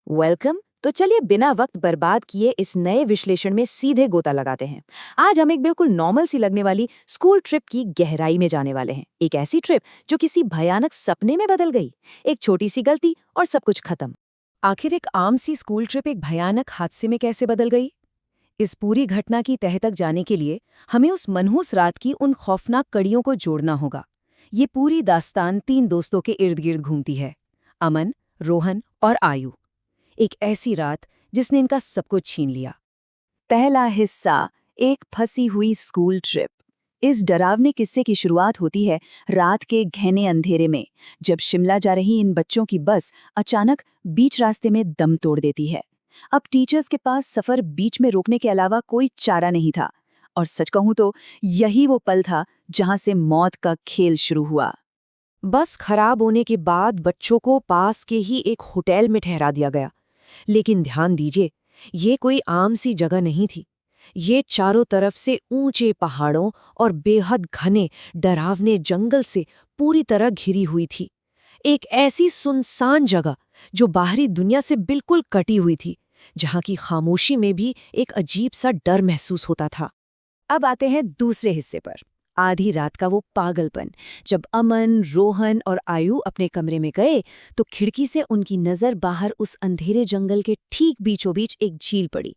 Welcome. तो चलिए बिना वक्त बर्बाद किए इस नए विश्लेषण में सीधे गोता लगाते हैं। आज हम एक बिल्कुल नॉर्मल सी लगने वाली स्कूल ट्रिप की गहराई में जाने वाले हैं। एक ऐसी ट्रिप जो किसी भयानक सपने में बदल गई। एक छोटी सी गलती और सब कुछ खत्म। आखिर एक आम सी स्कूल ट्रिप एक भयानक हादसे में कैसे बदल गई? इस पूरी घटना की तह तक जाने के लिए हमें उस मनहूस रात की उन खौफनाक कड़ियों को जोड़ना होगा। ये पूरी दास्तान 3 दोस्तों के इर्द गिर्द घूमती है। अमन, रोहन और आयु। एक ऐसी रात जिसने इनका सब कुछ छीन लिया। पहला हिस्सा, एक फंसी हुई स्कूल ट्रिप। इस डरावने किस्से की शुरुआत होती है रात के घने अंधेरे में, जब शिमला जा रही इन बच्चों की बस अचानक बीच रास्ते में दम तोड़ देती है। अब टीचर्स के पास सफर बीच में रोकने के अलावा कोई चारा नहीं था। और सच कहूं तो यही वो पल था जहां से मौत का खेल शुरू हुआ। बस खराब होने के बाद बच्चों को पास के ही एक होटल में ठहरा दिया गया। लेकिन ध्यान दीजिए, ये कोई आम सी जगह नहीं थी। ये चारों तरफ से ऊंचे पहाड़ों और बेहद घने डरावने जंगल से पूरी तरह घिरी हुई थी। एक ऐसी सुनसान जगह जो बाहरी दुनिया से बिल्कुल कटी हुई थी, जहां की खामोशी में भी एक अजीब सा डर महसूस होता था। अब आते हैं दूसरे हिस्से पर। आधी रात का वो पागलपन। जब अमन, रोहन और आयु अपने कमरे में गए तो खिड़की से उनकी नज़र बाहर उस अंधेरे जंगल के ठीक बीचों बीच एक झील पड़ी।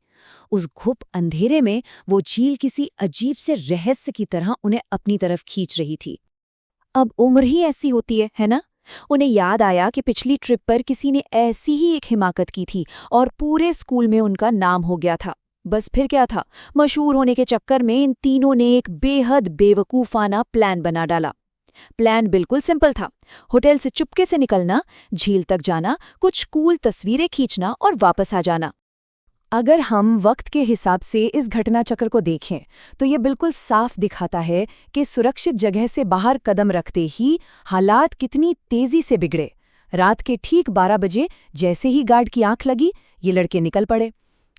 उस घुप अंधेरे में वो झील किसी अजीब से रहस्य की तरह उन्हें अपनी तरफ खींच रही थी। अब उम्र ही ऐसी होती है ना? उन्हें याद आया कि पिछली ट्रिप पर किसी ने ऐसी ही एक हिमाकत की थी और पूरे स्कूल में उनका नाम हो गया था। बस फिर क्या था, मशहूर होने के चक्कर में इन तीनों ने एक बेहद बेवकूफाना प्लान बना डाला। प्लान बिल्कुल सिंपल था। होटल से चुपके से निकलना, झील तक जाना, कुछ कूल तस्वीरें खींचना और वापस आ जाना। अगर हम वक्त के हिसाब से इस घटना चक्र को देखें तो ये बिल्कुल साफ दिखाता है कि सुरक्षित जगह से बाहर कदम रखते ही हालात कितनी तेजी से बिगड़े। रात के ठीक 12 बजे जैसे ही गार्ड की आंख लगी, ये लड़के निकल पड़े।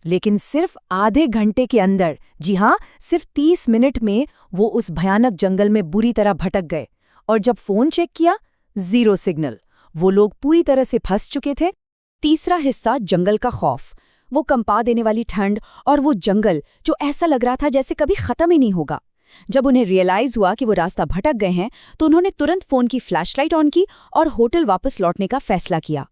लेकिन सिर्फ आधे घंटे के अंदर, जी हाँ, सिर्फ 30 मिनट में वो उस भयानक जंगल में बुरी तरह भटक गए। और जब फोन चेक किया, 0 सिग्नल। वो लोग पूरी तरह से फंस चुके थे। तीसरा हिस्सा, जंगल का खौफ। वो कंपा देने वाली ठंड और वो जंगल जो ऐसा लग रहा था जैसे कभी खत्म ही नहीं होगा। जब उन्हें रियलाइज हुआ कि वो रास्ता भटक गए हैं तो उन्होंने तुरंत फोन की फ्लैशलाइट ऑन की और होटल वापस लौटने का फैसला किया।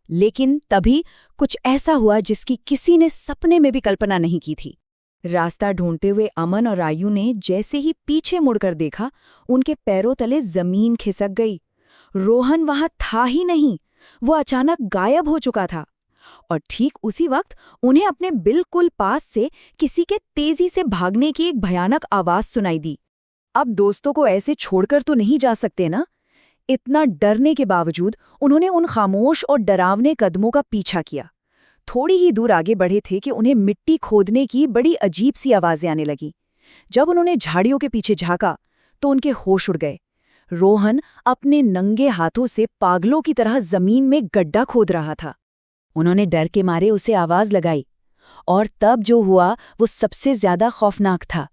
लेकिन तभी कुछ ऐसा हुआ जिसकी किसी ने सपने में भी कल्पना नहीं की थी। रास्ता ढूंढते हुए अमन और आयु ने जैसे ही पीछे मुड़कर देखा, उनके पैरों तले जमीन खिसक गई। रोहन वहां था ही नहीं, वो अचानक गायब हो चुका था। और ठीक उसी वक्त उन्हें अपने बिल्कुल पास से किसी के तेजी से भागने की एक भयानक आवाज सुनाई दी। अब दोस्तों को ऐसे छोड़कर तो नहीं जा सकते ना। इतना डरने के बावजूद उन्होंने उन खामोश और डरावने कदमों का पीछा किया। थोड़ी ही दूर आगे बढ़े थे कि उन्हें मिट्टी खोदने की बड़ी अजीब सी आवाजें आने लगी। जब उन्होंने झाड़ियों के पीछे झांका तो उनके होश उड़ गए। रोहन अपने नंगे हाथों से पागलों की तरह जमीन में गड्ढा खोद रहा था। उन्होंने डर के मारे उसे आवाज लगाई, और तब जो हुआ वो सबसे ज्यादा खौफनाक था।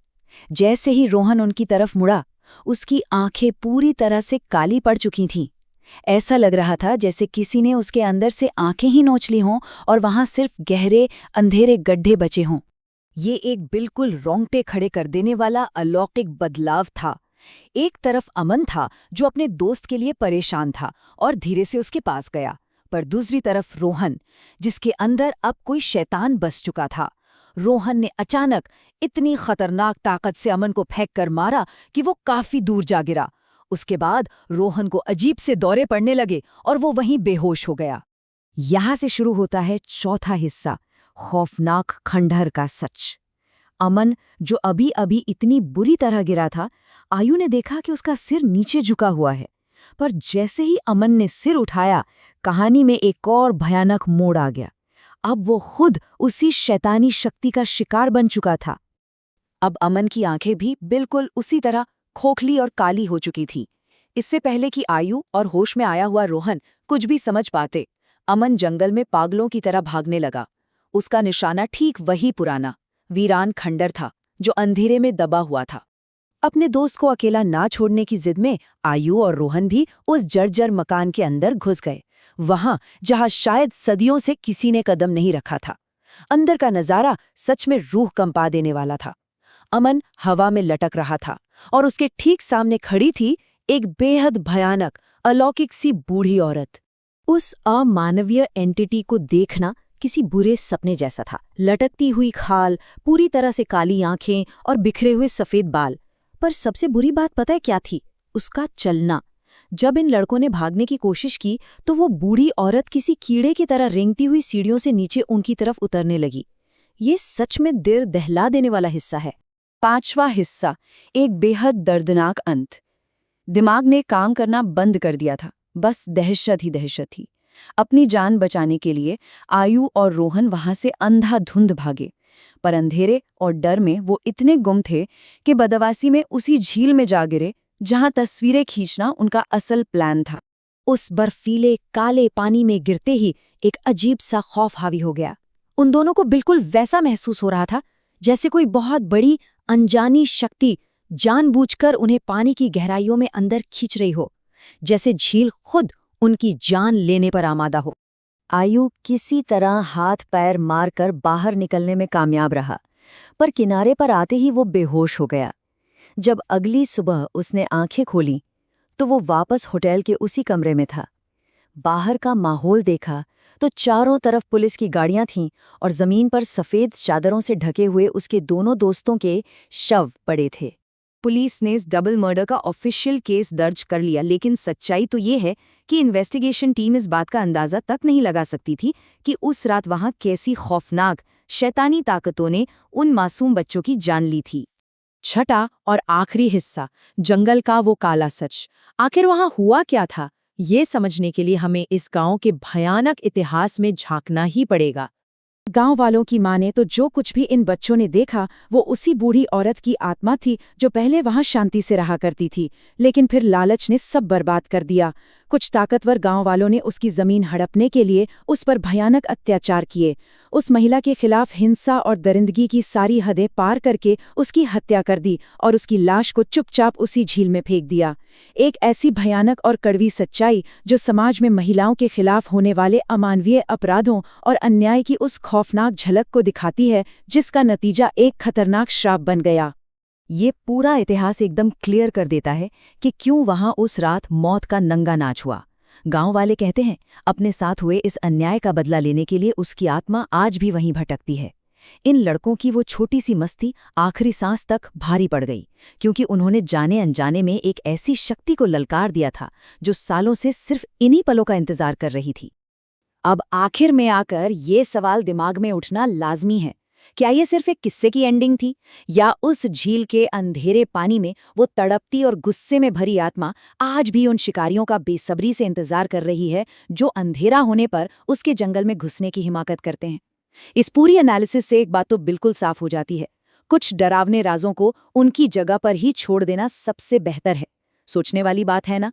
जैसे ही रोहन उनकी तरफ मुड़ा, उसकी आंखें पूरी तरह से काली पड़ चुकी थीं। ऐसा लग रहा था जैसे किसी ने उसके अंदर से आंखें ही नोच ली हों और वहां सिर्फ गहरे अंधेरे गड्ढे बचे हों। ये एक बिल्कुल रोंगटे खड़े कर देने वाला अलौकिक बदलाव था। एक तरफ अमन था जो अपने दोस्त के लिए परेशान था और धीरे से उसके पास गया, पर दूसरी तरफ रोहन, जिसके अंदर अब कोई शैतान बस चुका था। रोहन ने अचानक इतनी खतरनाक ताकत से अमन को फेंक कर मारा कि वो काफी दूर जा गिरा। उसके बाद रोहन को अजीब से दौरे पड़ने लगे और वो वहीं बेहोश हो गया। यहाँ से शुरू होता है चौथा हिस्सा, खौफनाक खंडहर का सच। अमन, जो अभी अभी इतनी बुरी तरह गिरा था, आयु ने देखा कि उसका सिर नीचे झुका हुआ है। पर जैसे ही अमन ने सिर उठाया, कहानी में एक और भयानक मोड़ आ गया। अब वो खुद उसी शैतानी शक्ति का शिकार बन चुका था। अब अमन की आंखें भी बिल्कुल उसी तरह खोखली और काली हो चुकी थीं। इससे पहले कि आयु और होश में आया हुआ रोहन कुछ भी समझ पाते, अमन जंगल में पागलों की तरह भागने लगा। उसका निशाना ठीक वही पुराना वीरान खंडर था जो अंधेरे में दबा हुआ था। अपने दोस्त को अकेला ना छोड़ने की जिद में आयु और रोहन भी उस जर्जर मकान के अंदर घुस गए। वहां जहां शायद सदियों से किसी ने कदम नहीं रखा था। अंदर का नजारा सच में रूह कंपा देने वाला था। अमन हवा में लटक रहा था और उसके ठीक सामने खड़ी थी एक बेहद भयानक, अलौकिक सी बूढ़ी औरत। उस अमानवीय एंटिटी को देखना किसी बुरे सपने जैसा था। लटकती हुई खाल, पूरी तरह से काली आंखें और बिखरे हुए सफेद बाल। पर सबसे बुरी बात पता है क्या थी? उसका चलना। जब इन लड़कों ने भागने की कोशिश की तो वो बूढ़ी औरत किसी कीड़े की तरह रेंगती हुई सीढ़ियों से नीचे उनकी तरफ उतरने लगी। ये सच में दिल दहला देने वाला हिस्सा है। 5वां हिस्सा, एक बेहद दर्दनाक अंत। दिमाग ने काम करना बंद कर दिया था, बस दहशत ही दहशत थी। अपनी जान बचाने के लिए आयु और रोहन वहां से अंधाधुंध भागे, पर अंधेरे और डर में वो इतने गुम थे कि बदवासी में उसी झील में जा गिरे जहां तस्वीरें खींचना उनका असल प्लान था। उस बर्फीले काले पानी में गिरते ही एक अजीब सा खौफ हावी हो गया। उन दोनों को बिल्कुल वैसा महसूस हो रहा था जैसे कोई बहुत बड़ी अनजानी शक्ति जानबूझकर उन्हें पानी की गहराइयों में अंदर खींच रही हो, जैसे झील खुद उनकी जान लेने पर आमादा हो। आयु किसी तरह हाथ पैर मारकर बाहर निकलने में कामयाब रहा, पर किनारे पर आते ही वो बेहोश हो गया। जब अगली सुबह उसने आंखें खोलीं, तो वो वापस होटल के उसी कमरे में था। बाहर का माहौल देखा तो चारों तरफ पुलिस की गाड़ियां थीं और जमीन पर सफेद चादरों से ढके हुए उसके दोनों दोस्तों के शव पड़े थे। पुलिस ने इस डबल मर्डर का ऑफिशियल केस दर्ज कर लिया, लेकिन सच्चाई तो ये है कि इन्वेस्टिगेशन टीम इस बात का अंदाजा तक नहीं लगा सकती थी कि उस रात वहां कैसी खौफनाक शैतानी ताकतों ने उन मासूम बच्चों की जान ली थी। छठा और आखिरी हिस्सा, जंगल का वो काला सच। आखिर वहां हुआ क्या था, ये समझने के लिए हमें इस गांव के भयानक इतिहास में झांकना ही पड़ेगा। गांव वालों की माने तो जो कुछ भी इन बच्चों ने देखा वो उसी बूढ़ी औरत की आत्मा थी जो पहले वहां शांति से रहा करती थी, लेकिन फिर लालच ने सब बर्बाद कर दिया। कुछ ताकतवर गांव वालों ने उसकी जमीन हड़पने के लिए उस पर भयानक अत्याचार किए। उस महिला के खिलाफ हिंसा और दरिंदगी की सारी हदें पार करके उसकी हत्या कर दी और उसकी लाश को चुपचाप उसी झील में फेंक दिया। एक ऐसी भयानक और कड़वी सच्चाई जो समाज में महिलाओं के खिलाफ होने वाले अमानवीय अपराधों और अन्याय की उस खौफनाक झलक को दिखाती है, जिसका नतीजा एक खतरनाक श्राप बन गया। ये पूरा इतिहास एकदम क्लियर कर देता है कि क्यों वहां उस रात मौत का नंगा नाच हुआ। गांव वाले कहते हैं अपने साथ हुए इस अन्याय का बदला लेने के लिए उसकी आत्मा आज भी वहीं भटकती है। इन लड़कों की वो छोटी सी मस्ती आखिरी सांस तक भारी पड़ गई, क्योंकि उन्होंने जाने अनजाने में एक ऐसी शक्ति को ललकार दिया था जो सालों से सिर्फ इन्हीं पलों का इंतजार कर रही थी। अब आखिर में आकर ये सवाल दिमाग में उठना लाजमी है, क्या ये सिर्फ एक किस्से की एंडिंग थी, या उस झील के अंधेरे पानी में वो तड़पती और गुस्से में भरी आत्मा आज भी उन शिकारियों का बेसब्री से इंतजार कर रही है जो अंधेरा होने पर उसके जंगल में घुसने की हिमाकत करते हैं। इस पूरी एनालिसिस से एक बात तो बिल्कुल साफ हो जाती है, कुछ डरावने राजों को उनकी जगह पर ही छोड़ देना सबसे बेहतर है। सोचने वाली बात है ना।